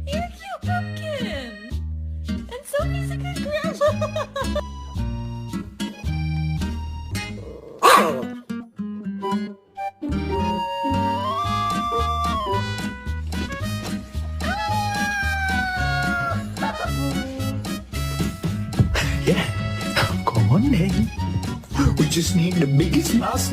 You're a cute pumpkin! And Sophie's a good grandma! Yeah, come on then. We just need the biggest mouse